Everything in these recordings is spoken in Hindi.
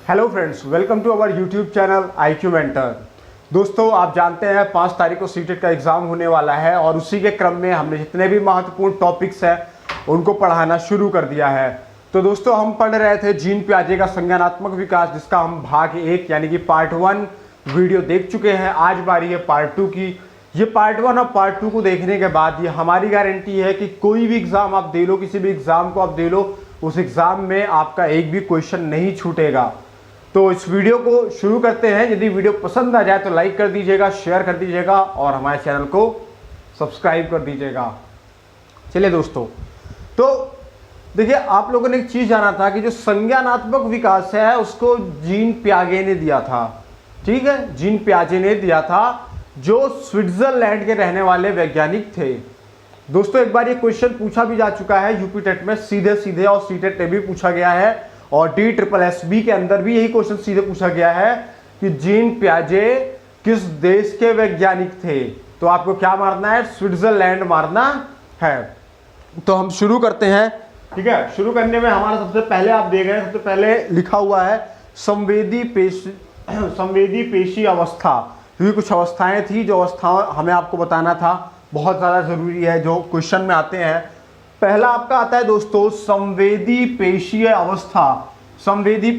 Hello friends, welcome to our YouTube channel IQ mentor. दोस्तों, आप जानते हैं 5 तारीख को सीटेट का एग्ज़ाम होने वाला है और उसी के क्रम में हमने जितने भी महत्वपूर्ण टॉपिक्स हैं उनको पढ़ाना शुरू कर दिया है। तो दोस्तों, हम पढ़ रहे थे जीन पियाजे का संज्ञानात्मक विकास, जिसका हम भाग 1 यानी कि पार्ट 1 वीडियो देख चुके हैं। आज बारी है पार्ट 2 की। ये पार्ट 1 और पार्ट 2 को देखने के बाद ये हमारी गारंटी है कि कोई भी एग्ज़ाम आप दे लो, किसी भी एग्ज़ाम को आप दे लो, उस एग्ज़ाम में आपका एक भी क्वेश्चन नहीं छूटेगा। तो इस वीडियो को शुरू करते हैं। यदि वीडियो पसंद आ जाए तो लाइक कर दीजिएगा, शेयर कर दीजिएगा और हमारे चैनल को सब्सक्राइब कर दीजिएगा। चलिए दोस्तों, तो देखिए, आप लोगों ने एक चीज़ जाना था कि जो संज्ञानात्मक विकास है उसको जीन पियाजे ने दिया था। ठीक है, जीन पियाजे ने दिया था, जो स्विट्जरलैंड के रहने वाले वैज्ञानिक थे। दोस्तों, एक बार ये क्वेश्चन पूछा भी जा चुका है यूपी टेट में सीधे सीधे, और सीटेट में भी पूछा गया है, और DSSB के अंदर भी यही क्वेश्चन सीधे पूछा गया है कि जीन पियाजे किस देश के वैज्ञानिक थे। तो आपको क्या मारना है? स्विट्जरलैंड मारना है। तो हम शुरू करते हैं। ठीक है, शुरू करने में हमारा सबसे पहले आप देख रहे हैं, सबसे पहले लिखा हुआ है संवेदी पेशी अवस्था। क्योंकि कुछ अवस्थाएं थी, जो अवस्था हमें आपको बताना था, बहुत ज़्यादा ज़रूरी है, जो क्वेश्चन में आते हैं। पहला आपका आता है दोस्तों संवेदी पेशीय अवस्था। संवेदी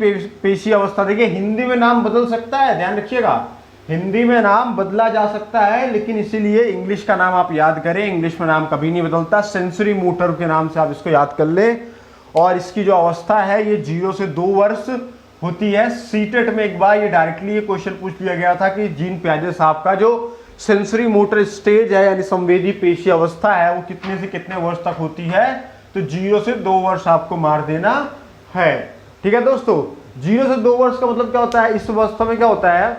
पेशीय अवस्था, देखिए हिंदी में नाम बदल सकता है, ध्यान रखिएगा, हिंदी में नाम बदला जा सकता है, लेकिन इसीलिए इंग्लिश का नाम आप याद करें। इंग्लिश में नाम कभी नहीं बदलता। सेंसरी मोटर के नाम से आप इसको याद कर ले। और इसकी जो अवस्था है ये 0 से 2 वर्ष होती है। सीटेट में एक बार ये डायरेक्टली ये क्वेश्चन पूछ लिया गया था कि जीन पियाजे साहब का जो सेंसरी मोटर स्टेज है यानी संवेदी पेशी अवस्था है वो कितने से कितने वर्ष तक होती है। तो 0 से 2 वर्ष आपको मार देना है। ठीक है दोस्तों, 0 से 2 वर्ष का मतलब क्या होता है? इस अवस्था में क्या होता है?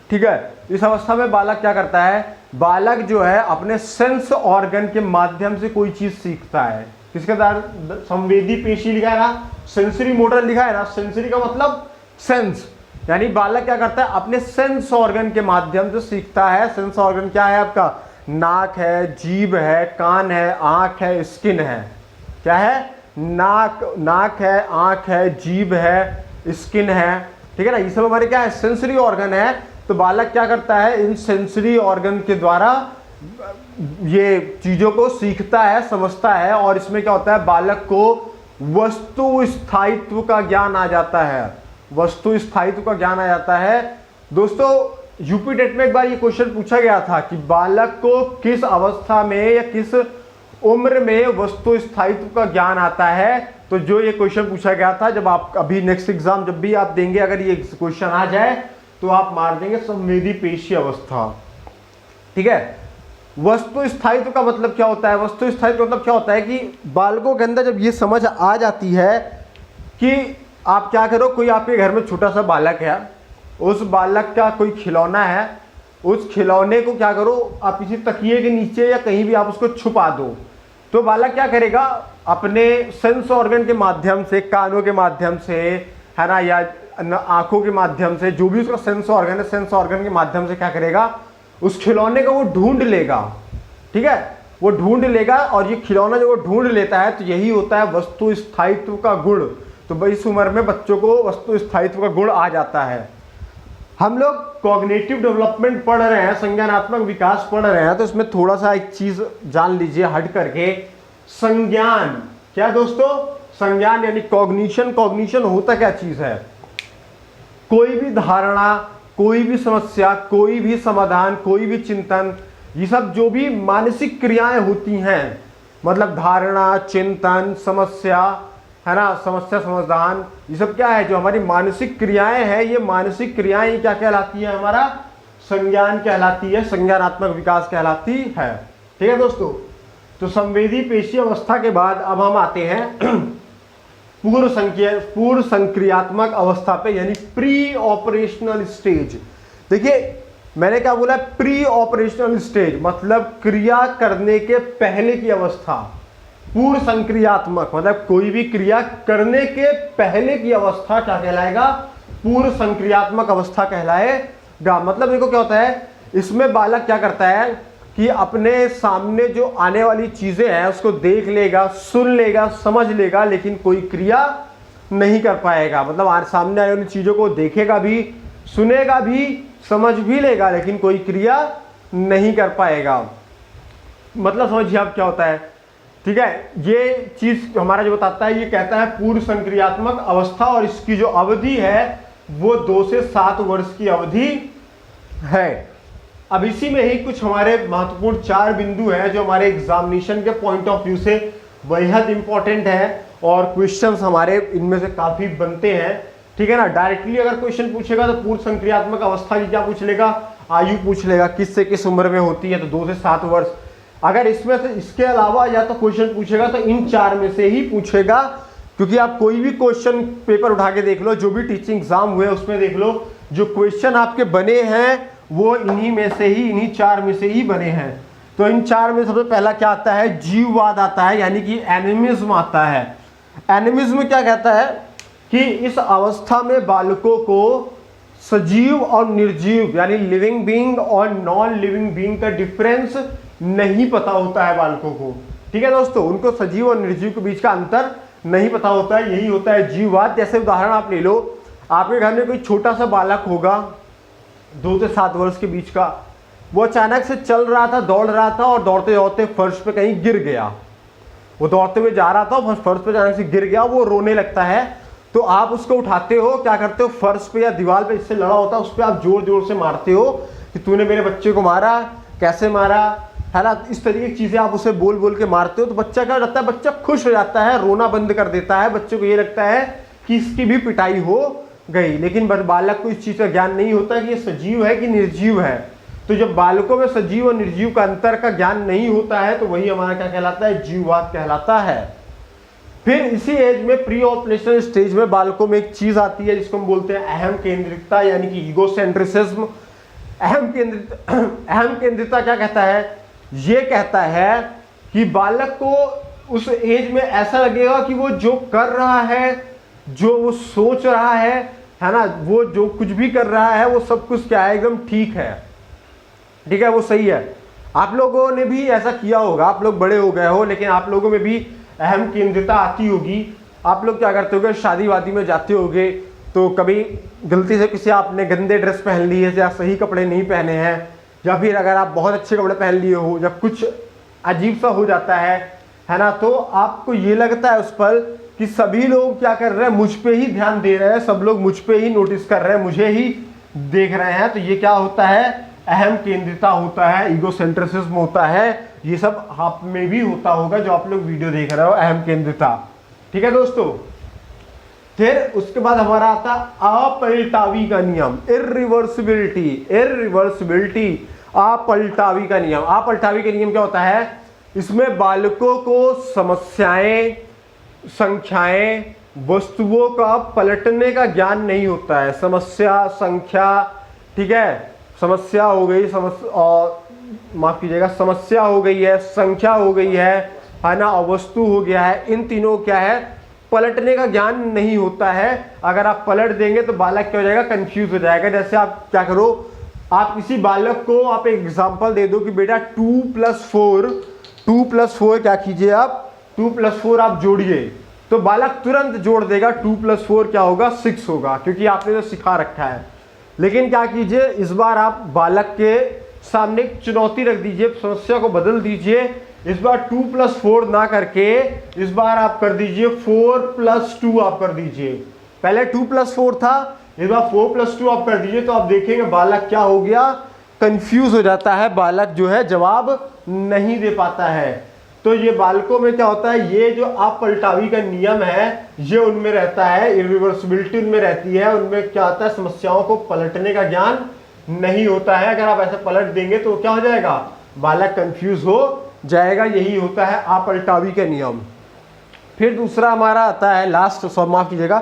ठीक है, इस अवस्था में बालक क्या करता है? बालक जो है अपने सेंस ऑर्गन के माध्यम से कोई चीज सीखता है। किसके द्वारा? संवेदी पेशी लिखा है ना, सेंसरी मोटर लिखा है ना। सेंसरी का मतलब सेंस, यानी बालक क्या करता है? अपने सेंस ऑर्गन के माध्यम से सीखता है। सेंस ऑर्गन क्या है आपका? नाक है, जीभ है, कान है, आंख है, स्किन है। क्या है? नाक है, आंख है, जीभ है, स्किन है। ठीक है ना, ये सब हमारे क्या है? सेंसरी ऑर्गन है। तो बालक क्या करता है? इन सेंसरी ऑर्गन के द्वारा ये चीजों को सीखता है, समझता है। और इसमें क्या होता है? बालक को वस्तु स्थायित्व का ज्ञान आ जाता है। वस्तु स्थायित्व का ज्ञान आ जाता है। दोस्तों, यूपी टेट में एक बार ये क्वेश्चन पूछा गया था कि बालक को किस अवस्था में या किस उम्र में वस्तु स्थायित्व का ज्ञान आता है। तो जो ये क्वेश्चन पूछा गया था, जब आप अभी नेक्स्ट एग्जाम जब भी आप देंगे, अगर ये क्वेश्चन आ जाए तो आप मार देंगे संवेदी पेशी अवस्था। ठीक है, वस्तु स्थायित्व का मतलब क्या होता है? वस्तु स्थायित्व मतलब क्या होता है कि बालकों के अंदर जब ये समझ आ जाती है कि आप क्या करो, कोई आपके घर में छोटा सा बालक है, उस बालक का कोई खिलौना है, उस खिलौने को क्या करो आप किसी तकिए के नीचे या कहीं भी आप उसको छुपा दो। तो बालक क्या करेगा? अपने सेंस ऑर्गन के माध्यम से, कानों के माध्यम से, है ना, या आंखों के माध्यम से, जो भी उसका सेंस ऑर्गन है, सेंस ऑर्गन के माध्यम से क्या करेगा? उस खिलौने को वो ढूंढ लेगा। ठीक है, वो ढूंढ लेगा। और ये खिलौना जो वो ढूंढ लेता है, तो यही होता है वस्तु स्थायित्व का गुण। तो इस उम्र में बच्चों को वस्तु स्थायित्व का गुण आ जाता है। हम लोग कॉग्निटिव डेवलपमेंट पढ़ रहे हैं, संज्ञानात्मक विकास पढ़ रहे हैं, तो इसमें थोड़ा सा एक चीज जान लीजिए हट करके। संज्ञान क्या दोस्तों? संज्ञान यानी कॉग्निशन। कॉग्निशन होता क्या चीज है? कोई भी धारणा, कोई भी समस्या, कोई भी समाधान, कोई भी चिंतन, ये सब जो भी मानसिक क्रियाएं होती हैं, मतलब धारणा, चिंतन, समस्या, है ना, समस्या समाधान, ये सब क्या है? जो हमारी मानसिक क्रियाएं हैं, ये मानसिक क्रियाएं क्या कहलाती है? हमारा संज्ञान कहलाती है, संज्ञानात्मक विकास कहलाती है। ठीक है दोस्तों, तो संवेदी पेशी अवस्था के बाद अब हम आते हैं पूर्व संक्रियात्मक अवस्था पे, यानी प्री ऑपरेशनल स्टेज। देखिए, मैंने क्या बोला? प्री ऑपरेशनल स्टेज मतलब क्रिया करने के पहले की अवस्था। पूर्व संक्रियात्मक मतलब कोई भी क्रिया करने के पहले की अवस्था क्या कहलाएगा? पूर्व संक्रियात्मक अवस्था कहलाएगा। मतलब देखो क्या होता है, इसमें बालक क्या करता है कि अपने सामने जो आने वाली चीजें हैं उसको देख लेगा, सुन लेगा, समझ लेगा, लेकिन कोई क्रिया नहीं कर पाएगा। मतलब सामने आई वाली चीज़ों को देखेगा भी, सुनेगा भी, समझ भी लेगा, लेकिन कोई क्रिया नहीं कर पाएगा। मतलब समझिए आप क्या होता है, ठीक है। ये चीज़ हमारा जो बताता है, ये कहता है पूर्व संक्रियात्मक अवस्था, और इसकी जो अवधि है वो 2 से 7 वर्ष की अवधि है। अब इसी में ही कुछ हमारे महत्वपूर्ण 4 बिंदु हैं जो हमारे एग्जामिनेशन के पॉइंट ऑफ व्यू से बेहद इंपॉर्टेंट है, और क्वेश्चंस हमारे इनमें से काफी बनते हैं, ठीक है ना। डायरेक्टली अगर क्वेश्चन पूछेगा तो पूर्व संक्रियात्मक अवस्था की क्या पूछ लेगा, आयु पूछ लेगा, किस से किस उम्र में होती है, तो 2 से 7 वर्ष। अगर इसमें से इसके अलावा या तो क्वेश्चन पूछेगा तो इन 4 में से ही पूछेगा, क्योंकि आप कोई भी क्वेश्चन पेपर उठा के देख लो, जो भी टीचिंग एग्जाम हुए उसमें देख लो, जो क्वेश्चन आपके बने हैं वो इन्हीं में से ही, इन्हीं 4 में से ही बने हैं। तो इन 4 में सबसे पहला क्या आता है, जीववाद आता है, यानी कि एनिमिज्म आता है। एनिमिज्म क्या कहता है कि इस अवस्था में बालकों को सजीव और निर्जीव यानी लिविंग बीइंग और नॉन लिविंग बीइंग का डिफरेंस नहीं पता होता है बालकों को, ठीक है दोस्तों। उनको सजीव और निर्जीव के बीच का अंतर नहीं पता होता है, यही होता है जीववाद। जैसे उदाहरण आप ले लो, आपके घर में कोई छोटा सा बालक होगा 2 से 7 वर्ष के बीच का, वो अचानक से चल रहा था, दौड़ रहा था, और दौड़ते दौड़ते फर्श पे कहीं गिर गया। वो दौड़ते हुए जा रहा था, फर्श पे अचानक से गिर गया, वो रोने लगता है, तो आप उसको उठाते हो, क्या करते हो, फर्श पे या दीवार पे इससे लड़ा होता है उस पर आप जोर जोर से मारते हो कि तूने मेरे बच्चे को मारा, कैसे मारा, है ना। इस तरीके की चीजें आप उसे बोल बोल के मारते हो, तो बच्चा क्या हो जाता है, बच्चा खुश हो जाता है, रोना बंद कर देता है। बच्चे को ये लगता है कि इसकी भी पिटाई हो गई। लेकिन बालक को इस चीज का ज्ञान नहीं होता कि ये सजीव है कि निर्जीव है। तो जब बालकों में सजीव और निर्जीव का अंतर का ज्ञान नहीं होता है, तो वही हमारा क्या कहलाता है, जीववाद कहलाता है। फिर इसी एज में प्री ऑपरेशनल स्टेज में बालकों में एक चीज आती है जिसको हम बोलते हैं अहम केंद्रितता, यानी कि ईगोसेंट्रिसिज्म। अहम केंद्रितता क्या कहता है, ये कहता है कि बालक को उस एज में ऐसा लगेगा कि वो जो कर रहा है, जो वो सोच रहा है ना, वो जो कुछ भी कर रहा है वो सब कुछ क्या है, एकदम ठीक है, ठीक है, वो सही है। आप लोगों ने भी ऐसा किया होगा, आप लोग बड़े हो गए हो, लेकिन आप लोगों में भी अहम केंद्रितता आती होगी। आप लोग क्या करते होगे, शादी वादी में जाते होगे तो कभी गलती से किसी आपने गंदे ड्रेस पहन ली है या सही कपड़े नहीं पहने हैं, या फिर अगर आप बहुत अच्छे कपड़े पहन लिए हो, जब कुछ अजीब सा हो जाता है ना, तो आपको ये लगता है उस पर कि सभी लोग क्या कर रहे हैं, मुझ पे ही ध्यान दे रहे हैं, सब लोग मुझ पे ही नोटिस कर रहे हैं, मुझे ही देख रहे हैं। तो ये क्या होता है, अहम केंद्रिता होता है, ईगोसेंट्रिसिज्म होता है। ये सब आप में भी होता होगा जो आप लोग वीडियो देख रहे हो, अहम केंद्रिता, ठीक है दोस्तों। फिर उसके बाद हमारा आता अपलटावी का नियम, इर्रिवर्सिबिलिटी, अपलटावी का नियम। अपलटावी का नियम क्या होता है, इसमें बालकों को समस्याएं, संख्याएं, वस्तुओं का पलटने का ज्ञान नहीं होता है। समस्या, संख्या, ठीक है, समस्या हो गई, और माफ कीजिएगा, समस्या हो गई है, संख्या हो गई है ना, और वस्तु हो गया है, इन तीनों क्या है, पलटने का ज्ञान नहीं होता है। अगर आप पलट देंगे तो बालक क्या हो जाएगा, कंफ्यूज हो जाएगा। जैसे आप क्या करो, आप किसी बालक को आप एक एग्जांपल दे दो कि बेटा 2 + 4 क्या कीजिए आप, 2 + 4 आप जोड़िए, तो बालक तुरंत जोड़ देगा। 2 + 4 क्या होगा, 6 होगा, क्योंकि आपने तो सिखा रखा है। लेकिन क्या कीजिए, इस बार आप बालक के सामने एक चुनौती रख दीजिए, समस्या को बदल दीजिए। इस बार 2 + 4 ना करके इस बार आप कर दीजिए 4 + 2 आप कर दीजिए। पहले 2 + 4 था, इस बार 4 + 2 आप कर दीजिए। तो आप देखेंगे बालक क्या हो गया, कंफ्यूज हो जाता है, बालक जो है जवाब नहीं दे पाता है। तो ये बालकों में क्या होता है, ये जो अपलटावी का नियम है ये उनमें रहता है, इरिवर्सिबिलिटी उनमें रहती है। उनमें क्या होता है, समस्याओं को पलटने का ज्ञान नहीं होता है। अगर आप ऐसे पलट देंगे तो क्या हो जाएगा, बालक कंफ्यूज हो जाएगा। यही होता है अपलटावी का नियम। फिर दूसरा हमारा आता है, लास्ट, माफ कीजिएगा,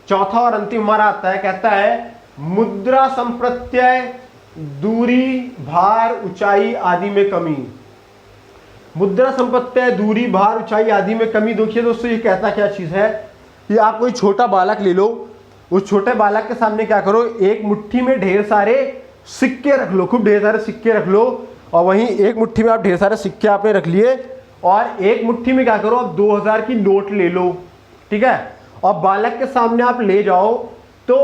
चौथा और अंतिम हमारा आता है, कहता है मुद्रा संप्रत्यय, दूरी, भार, ऊंचाई आदि में कमी। मुद्रा संप्रत्यय, दूरी, भार, ऊंचाई आदि में कमी। देखिए दोस्तों, ये कहता क्या चीज है, कि आप कोई छोटा बालक ले लो, उस छोटे बालक के सामने क्या करो, एक मुट्ठी में ढेर सारे सिक्के रख लो, खूब ढेर सारे सिक्के रख लो, और वहीं एक मुट्ठी में आप ढेर सारे सिक्के आपने रख लिए, और एक मुट्ठी में क्या करो, आप 2000 की नोट ले लो, ठीक है। और बालक के सामने आप ले जाओ तो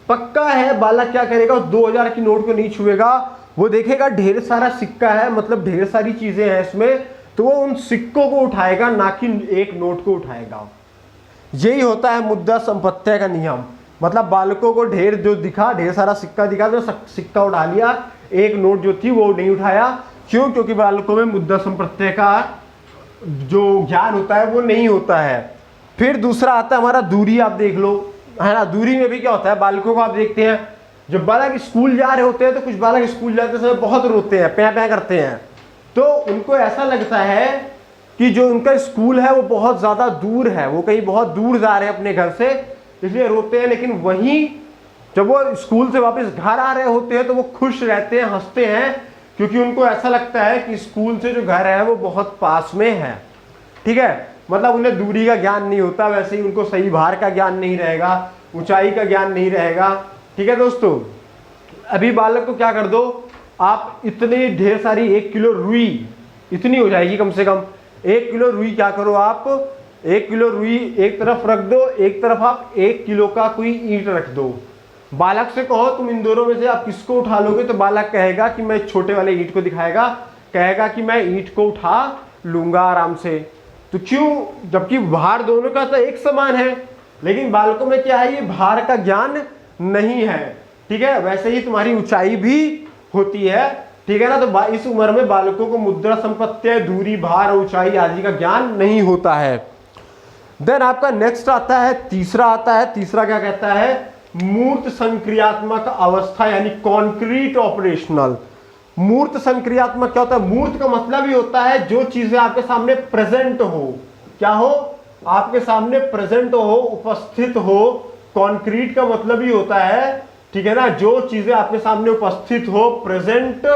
पक्का है बालक क्या करेगा, उस 2000 की नोट को नहीं छुएगा, वो देखेगा ढेर सारा सिक्का है, मतलब ढेर सारी चीजें हैं इसमें, तो वो उन सिक्कों को उठाएगा, ना कि एक नोट को उठाएगा। यही होता है मुद्रा संपत्ति का नियम। मतलब बालकों को ढेर जो दिखा, ढेर सारा सिक्का दिखा तो सिक्का उठा लिया, एक नोट जो थी वो नहीं उठाया। क्यों? क्योंकि बालकों में मुद्रा संपत्ति का जो ज्ञान होता है वो नहीं होता है। फिर दूसरा आता है हमारा दूरी। आप देख लो, है ना, दूरी में भी क्या होता है, बालकों को आप देखते हैं, जब बालक स्कूल जा रहे होते हैं तो कुछ बालक स्कूल जाते समय बहुत रोते हैं, प्या प्या करते हैं, तो उनको ऐसा लगता है कि जो उनका स्कूल है वो बहुत ज्यादा दूर है, वो कहीं बहुत दूर जा रहे हैं अपने घर से, इसलिए रोते हैं। लेकिन वहीं जब वो स्कूल से वापस घर आ रहे होते हैं तो वो खुश रहते हैं, हंसते हैं, क्योंकि उनको ऐसा लगता है कि स्कूल से जो घर है वो बहुत पास में है। ठीक है, मतलब उन्हें दूरी का ज्ञान नहीं होता, वैसे ही उनको सही भार का ज्ञान नहीं रहेगा, ऊंचाई का ज्ञान नहीं रहेगा। ठीक है दोस्तों, अभी बालक को क्या कर दो आप, इतने ढेर सारी 1 किलो रुई, इतनी हो जाएगी कम से कम 1 किलो रुई, क्या करो आप 1 किलो रुई एक तरफ रख दो, एक तरफ आप 1 किलो का कोई ईंट रख दो। बालक से कहो तुम इन दोनों में से आप किसको उठा लोगे, तो बालक कहेगा कि मैं छोटे वाले ईंट को दिखाएगा, कहेगा कि मैं ईंट को उठा लूंगा आराम से। तो क्यों? जबकि भार दोनों का तो एक समान है, लेकिन बालकों में क्या है, ये भार का ज्ञान नहीं है। ठीक है, वैसे ही तुम्हारी ऊंचाई भी होती है। ठीक है ना, तो इस उम्र में बालकों को मुद्रा संपत्ति, दूरी, भार, ऊंचाई आदि का ज्ञान नहीं होता है। देन आपका नेक्स्ट आता है, तीसरा आता है। तीसरा क्या कहता है, मूर्त संक्रियात्मक अवस्था, यानी कॉन्क्रीट ऑपरेशनल। मूर्त संक्रियात्मक क्या होता है? मूर्त का मतलब ही होता है जो चीजें आपके सामने प्रेजेंट हो। क्या हो? आपके सामने प्रेजेंट हो, उपस्थित हो। कॉन्क्रीट का मतलब ही होता है, ठीक है ना, जो चीजें आपके सामने उपस्थित हो, प्रेजेंट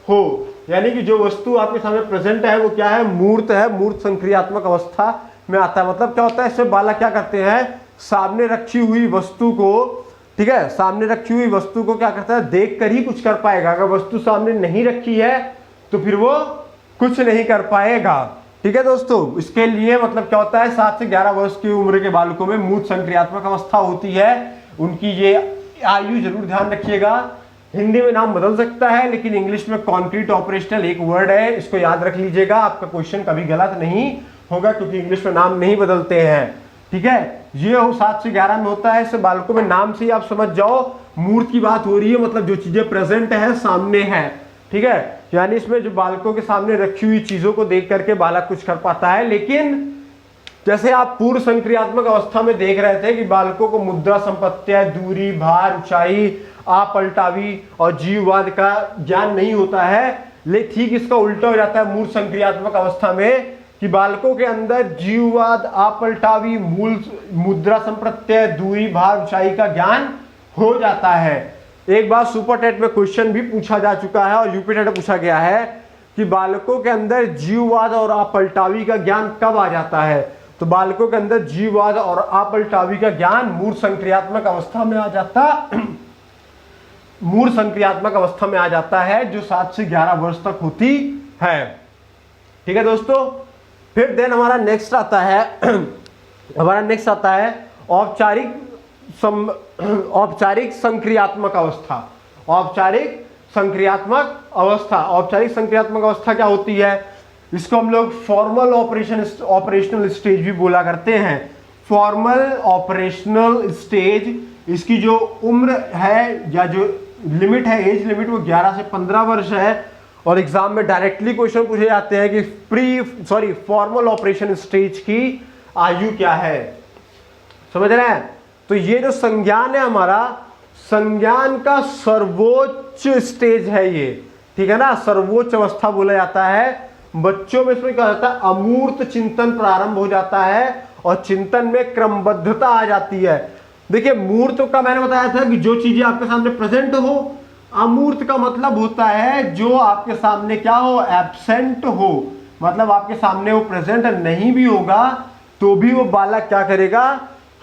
हो, यानी कि जो वस्तु आपके सामने प्रेजेंट है वो क्या है, मूर्त है। मूर्त संक्रियात्मक अवस्था में आता है। मतलब क्या होता है, इसमें बालक क्या करते हैं, सामने रखी हुई वस्तु को, ठीक है, सामने रखी हुई वस्तु को क्या करता है, देख कर ही कुछ कर पाएगा। अगर वस्तु सामने नहीं रखी है तो फिर वो कुछ नहीं कर पाएगा। ठीक है दोस्तों, इसके लिए मतलब क्या होता है, 7 से 11 वर्ष की उम्र के बालकों में मूर्त संक्रियात्मक अवस्था होती है। उनकी ये आयु जरूर ध्यान रखिएगा। हिंदी में नाम बदल सकता है, लेकिन इंग्लिश में कॉन्क्रीट ऑपरेशनल एक वर्ड है, इसको याद रख लीजिएगा। आपका क्वेश्चन कभी गलत नहीं होगा, क्योंकि इंग्लिश में नाम नहीं बदलते हैं। ठीक है, ये हो 7 से 11 में होता है। इससे बालकों में नाम से ही आप समझ जाओ मूर्त की बात हो रही है, मतलब जो चीजें प्रेजेंट है, सामने है। ठीक है, यानी इसमें जो बालकों के सामने रखी हुई चीजों को देख करके बालक कुछ कर पाता है। लेकिन जैसे आप पूर्व संक्रियात्मक अवस्था में देख रहे थे कि बालकों को मुद्रा संपत्ति, दूरी, भार, ऊंचाई, आपलटावी और जीववाद का ज्ञान नहीं होता है। लेकिन ठीक इसका उल्टा हो जाता है मूर्त संक्रियात्मक अवस्था में, कि बालकों के अंदर जीववाद, आपलटावी, मूल मुद्रा संप्रत्यय, दूरी, भार, ऊंचाई का ज्ञान हो जाता है। एक बार सुपर टेट में क्वेश्चन भी पूछा जा चुका है और यूपी टेट में पूछा गया है कि बालकों के अंदर जीववाद और आपलटावी का ज्ञान कब आ जाता है। तो बालकों के अंदर जीववाद और आपलटावी का ज्ञान मूर्त संक्रियात्मक अवस्था में आ जाता मूर्त संक्रियात्मक अवस्था में आ जाता है, जो 7 से 11 वर्ष तक होती है। ठीक है दोस्तों, फिर देन हमारा नेक्स्ट आता है औपचारिक संक्रियात्मक अवस्था। औपचारिक संक्रियात्मक अवस्था, औपचारिक संक्रियात्मक अवस्था क्या होती है, इसको हम लोग फॉर्मल ऑपरेशनल स्टेज भी बोला करते हैं। फॉर्मल ऑपरेशनल स्टेज, इसकी जो उम्र है या जो लिमिट है, एज लिमिट, वो 11 से 15 वर्ष है। और एग्जाम में डायरेक्टली क्वेश्चन पूछे जाते हैं कि फॉर्मल ऑपरेशन स्टेज की आयु क्या है। समझ रहे हैं? तो ये जो संज्ञान है हमारा, संज्ञान का सर्वोच्च स्टेज है ये। ठीक है ना, सर्वोच्च अवस्था बोला जाता है। बच्चों में इसमें क्या होता है, अमूर्त चिंतन प्रारंभ हो जाता है और चिंतन में क्रमबद्धता आ जाती है। देखिए, मूर्त का मैंने बताया था कि जो चीजें आपके सामने प्रेजेंट हो। अमूर्त का मतलब होता है जो आपके सामने क्या हो, एब्सेंट हो, मतलब आपके सामने वो प्रेजेंट नहीं भी होगा तो भी वो बालक क्या करेगा,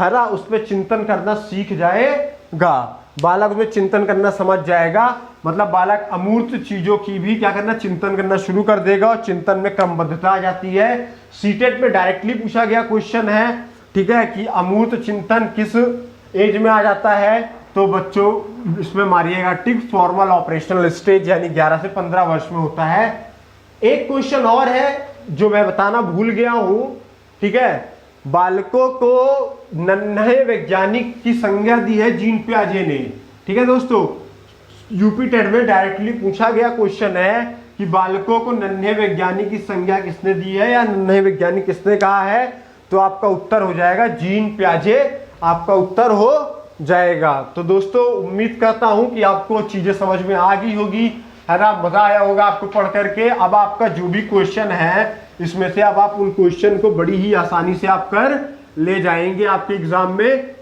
है ना, उस पर चिंतन करना सीख जाएगा। बालक उसमें चिंतन करना समझ जाएगा। मतलब बालक अमूर्त चीजों की भी क्या करना, चिंतन करना शुरू कर देगा और चिंतन में क्रमबद्धता आ जाती है। सीटेट में डायरेक्टली पूछा गया क्वेश्चन है, ठीक है, कि अमूर्त चिंतन किस एज में आ जाता है, तो बच्चों इसमें मारिएगा टिक, फॉर्मल ऑपरेशनल स्टेज यानी 11 से 15 वर्ष में होता है। एक क्वेश्चन और है जो मैं बताना भूल गया हूं, ठीक है, बालकों को नन्हे वैज्ञानिक की संज्ञा दी है जीन पियाजे ने। ठीक है दोस्तों, यूपी टेट में डायरेक्टली पूछा गया क्वेश्चन है कि बालकों को नन्हे वैज्ञानिक की संज्ञा किसने दी है या नन्हे वैज्ञानिक किसने कहा है, तो आपका उत्तर हो जाएगा जीन पियाजे, आपका उत्तर हो जाएगा। तो दोस्तों उम्मीद करता हूं कि आपको चीजें समझ में आ गई होगी, है ना, मजा आया होगा आपको पढ़ करके। अब आपका जो भी क्वेश्चन है इसमें से अब आप उन क्वेश्चन को बड़ी ही आसानी से आप कर ले जाएंगे आपके एग्जाम में।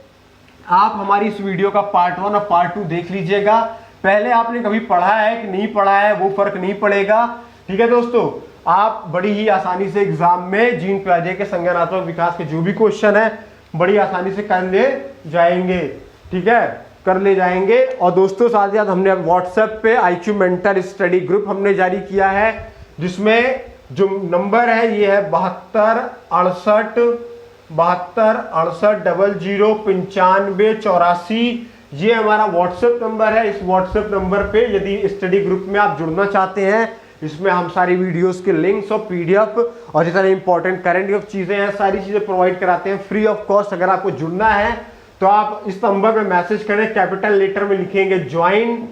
आप हमारी इस वीडियो का पार्ट 1 और पार्ट 2 देख लीजिएगा। पहले आपने कभी पढ़ा है कि नहीं पढ़ा है वो फर्क नहीं पड़ेगा। ठीक है दोस्तों, आप बड़ी ही आसानी से एग्जाम में जीन पियाजे के संज्ञानात्मक विकास के जो भी क्वेश्चन है बड़ी आसानी से कर ले जाएंगे। ठीक है, कर ले जाएंगे। और दोस्तों साथ ही साथ हमने व्हाट्सएप पे IQ मेंटर स्टडी ग्रुप हमने जारी किया है, जिसमें जो नंबर है ये है 7268009584। ये हमारा व्हाट्सएप नंबर है। इस व्हाट्सएप नंबर पे यदि स्टडी ग्रुप में आप जुड़ना चाहते हैं, इसमें हम सारी वीडियोस के लिंक्स और PDF और जितने इंपॉर्टेंट करंट चीजें हैं सारी चीजें प्रोवाइड कराते हैं फ्री ऑफ कॉस्ट। अगर आपको जुड़ना है तो आप इस नंबर पे मैसेज करें, कैपिटल लेटर में लिखेंगे ज्वाइन,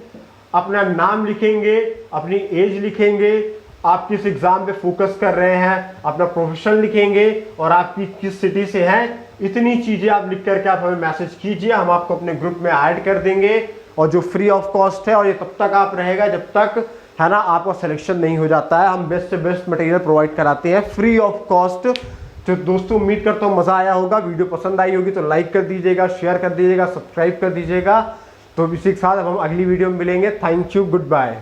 अपना नाम लिखेंगे, अपनी एज लिखेंगे, आप किस एग्जाम पे फोकस कर रहे हैं, अपना प्रोफेशन लिखेंगे और आपकी किस सिटी से हैं। इतनी चीजें आप लिख करके आप हमें मैसेज कीजिए, हम आपको अपने ग्रुप में ऐड कर देंगे। और जो फ्री ऑफ कॉस्ट है और ये तब तक आप रहेगा जब तक, है ना, आपका सिलेक्शन नहीं हो जाता है। हम बेस्ट से बेस्ट मटेरियल प्रोवाइड कराते हैं फ्री ऑफ कॉस्ट। तो दोस्तों उम्मीद करता हूँ मजा आया होगा, वीडियो पसंद आई होगी तो लाइक कर दीजिएगा, शेयर कर दीजिएगा, सब्सक्राइब कर दीजिएगा। तो इसी के साथ अब हम अगली वीडियो में मिलेंगे। Thank you, good bye.